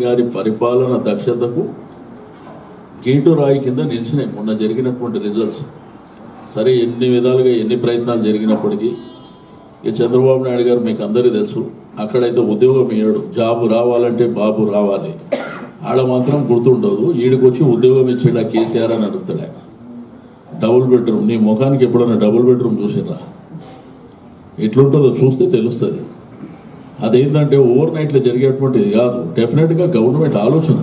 గారి పరిపాలన దక్షతకు గేటు రాయి కింద నిలిచినాయి మొన్న జరిగినటువంటి రిజల్ట్స్. సరే ఎన్ని విధాలుగా ఎన్ని ప్రయత్నాలు జరిగినప్పటికీ ఇక చంద్రబాబు నాయుడు గారు మీకు అందరికీ తెలుసు, అక్కడైతే ఉద్యోగం ఇయ్యాడు. జాబు రావాలంటే బాబు రావాలి, ఆడ మాత్రం గుర్తుండదు. ఈడికొచ్చి ఉద్యోగం ఇచ్చాడు ఆ కేసీఆర్ అని అడుగుతాడు. డబుల్ బెడ్రూమ్, నీ ముఖానికి ఎప్పుడన్నా డబుల్ బెడ్రూమ్ చూసిరా? ఎట్లుంటుందో చూస్తే తెలుస్తుంది. అదేంటంటే ఓవర్ నైట్లో జరిగేటువంటిది కాదు, డెఫినెట్గా గవర్నమెంట్ ఆలోచన.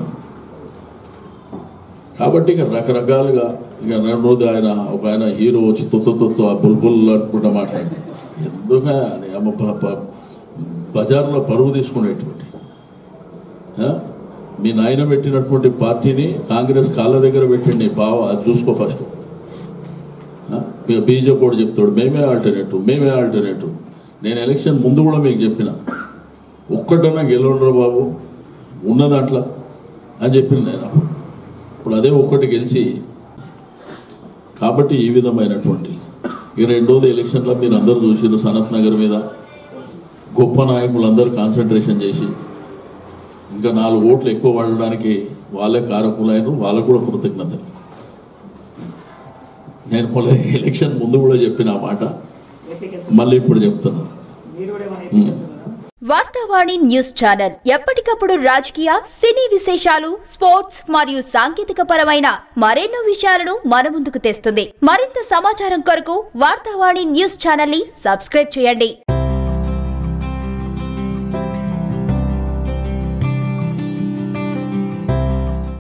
కాబట్టి ఇక రకరకాలుగా ఇక రెండోది ఒక ఆయన హీరో వచ్చి తొత్తు ఆ బుల్బుల్ అనుకుంటా మాట్లాడి ఎందుకు బజార్లో పరువు తీసుకునేటువంటి మీ నాయన పెట్టినటువంటి పార్టీని కాంగ్రెస్ కాళ్ళ దగ్గర పెట్టండి బావ, అది చూసుకో ఫస్ట్. బీజేపీ కూడా చెప్తాడు మేమే ఆల్టర్నేటివ్. నేను ఎలక్షన్ ముందు కూడా మీకు చెప్పిన, ఒక్కటన్నా గెలవడరు బాబు ఉన్న దాంట్లో అని చెప్పిన నేను. ఇప్పుడు అదే ఒక్కటి గెలిచి, కాబట్టి ఈ విధమైనటువంటి ఈ రెండోది ఎలక్షన్లో మీరు అందరూ చూసిరు. సనత్ నగర్ మీద గొప్ప నాయకులందరూ కాన్సన్ట్రేషన్ చేసి ఇంకా 4 ఓట్లు ఎక్కువ పడడానికి వాళ్ళే కారకులైన, వాళ్ళకు కూడా కృతజ్ఞతలు. నేను ఎలక్షన్ ముందు కూడా చెప్పిన ఆ మాట మళ్ళీ ఇప్పుడు చెప్తున్నాను. వార్తావాణి న్యూస్ ఛానల్ ఎప్పటికప్పుడు రాజకీయ, సినీ విశేషాలు, స్పోర్ట్స్ మరియు సాంకేతిక పరమైన మరెన్నో విషయాలను మన ముందుకు తెస్తుంది. మరింత సమాచారం కొరకు వార్తావాణి న్యూస్ ఛానల్ ని సబ్స్క్రైబ్ చేయండి.